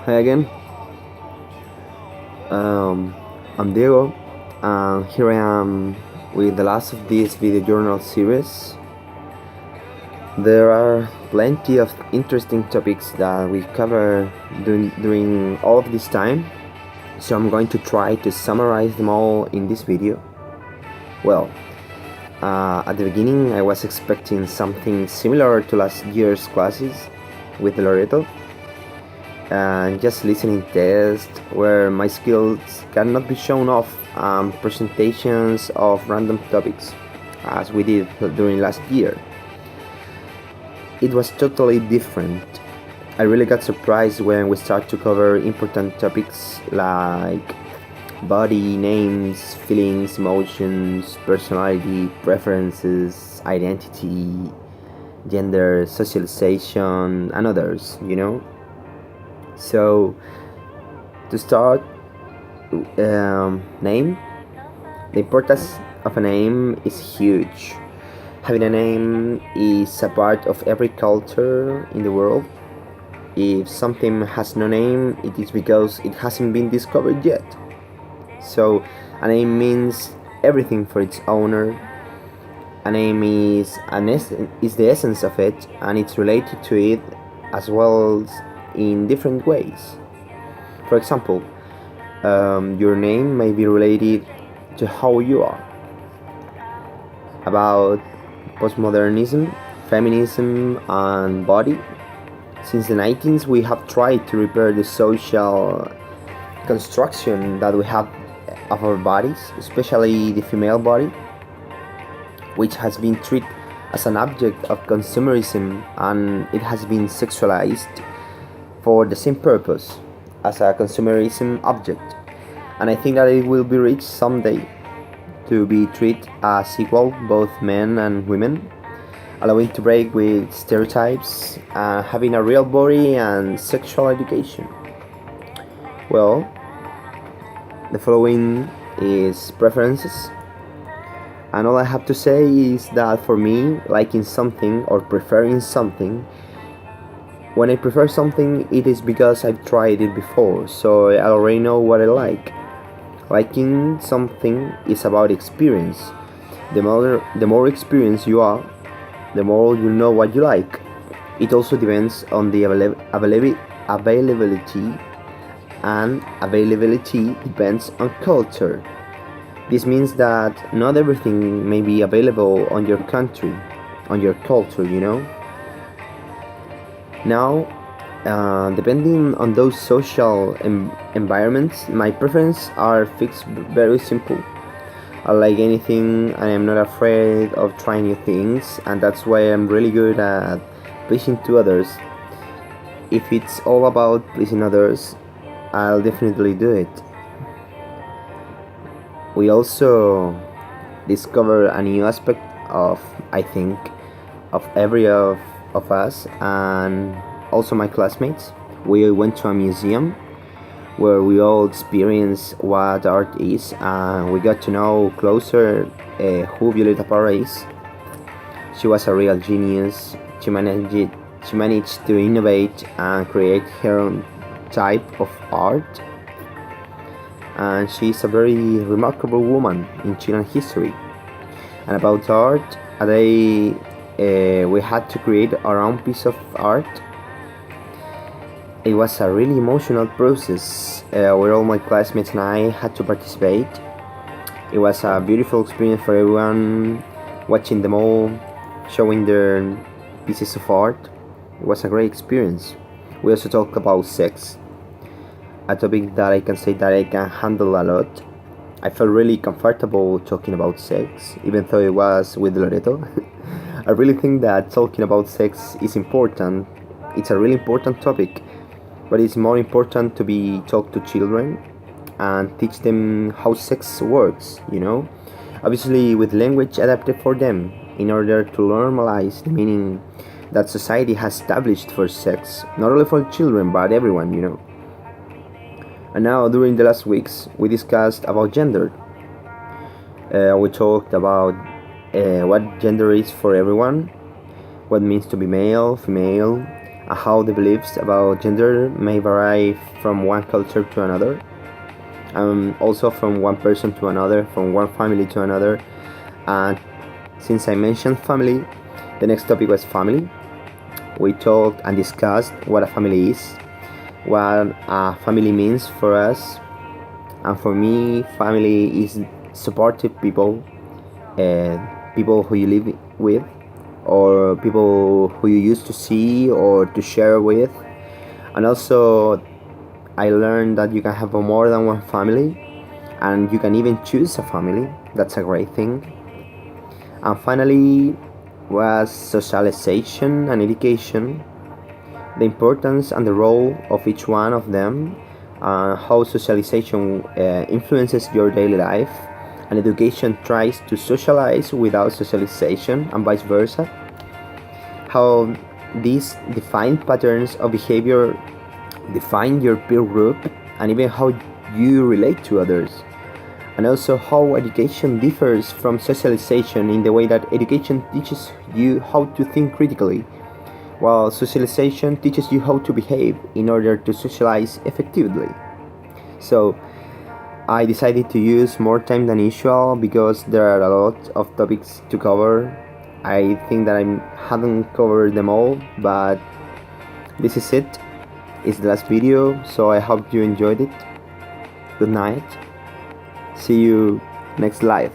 Hi again. Um, I'm Diego, and here I am with the last of this video journal series. There are plenty of interesting topics that we cover during all of this time, so I'm going to try to summarize them all in this video. Well, at the beginning, I was expecting something similar to last year's classes with Loreto, and just listening tests where my skills cannot be shown off, presentations of random topics as we did during last year. It was totally different. I really got surprised when we start to cover important topics like body, names, feelings, emotions, personality, preferences, identity, gender, socialization, and others. So, to start, name. The importance of a name is huge. Having a name is a part of every culture in the world. If something has no name, it is because it hasn't been discovered yet. So, a name means everything for its owner. A name is the essence of it, and it's related to it as well in different ways. For example, your name may be related to how you are. About postmodernism, feminism, and body. Since the 19th, we have tried to repair the social construction that we have of our bodies, especially the female body, which has been treated as an object of consumerism, and it has been sexualized for the same purpose as a consumerism object. And I think that it will be reached someday to be treated as equal, both men and women, allowing to break with stereotypes, having a real body and sexual education. Well, the following is preferences. And all I have to say is that for me, liking something or preferring something, when I prefer something, it is because I've tried it before, so I already know what I like. Liking something is about experience. The more experienced you are, the more you know what you like. It also depends on the availability, and availability depends on culture. This means that not everything may be available on your country, on your culture. Now, depending on those social environments, my preferences are fixed, very simple. I like anything, and I'm not afraid of trying new things, and that's why I'm really good at pleasing to others. If it's all about pleasing others, I'll definitely do it. We also discover a new aspect of, I think, of every of us, and also my classmates. We went to a museum where we all experienced what art is, and we got to know closer who Violeta Parra is. She was a real genius. She managed to innovate and create her own type of art, and she is a very remarkable woman in Chilean history. And about art, we had to create our own piece of art. It was a really emotional process where all my classmates and I had to participate. It was a beautiful experience for everyone, watching them all showing their pieces of art. It was a great experience. We also talked about sex, a topic that I can say that I can handle a lot. I felt really comfortable talking about sex, even though it was with Loreto. I really think that talking about sex is important. It's a really important topic, but it's more important to be talk to children and teach them how sex works. Obviously with language adapted for them in order to normalize the meaning that society has established for sex, not only for children but everyone. And now during the last weeks we discussed about gender. We talked about what gender is for everyone, what it means to be male, female, how the beliefs about gender may vary from one culture to another, and also from one person to another, from one family to another. And since I mentioned family, the next topic was family. We talked and discussed what a family is, what a family means for us, and for me, family is supportive people, people who you live with, or people who you used to see or to share with. And also, I learned that you can have more than one family, and you can even choose a family. That's a great thing. And finally, was socialization and education, the importance and the role of each one of them, how socialization influences your daily life, and education tries to socialize without socialization, and vice versa. How these defined patterns of behavior define your peer group, and even how you relate to others. And also how education differs from socialization in the way that education teaches you how to think critically, while socialization teaches you how to behave in order to socialize effectively. So I decided to use more time than usual because there are a lot of topics to cover. I think that I haven't covered them all, but this is it. It's the last video, so I hope you enjoyed it. Good night. See you next live.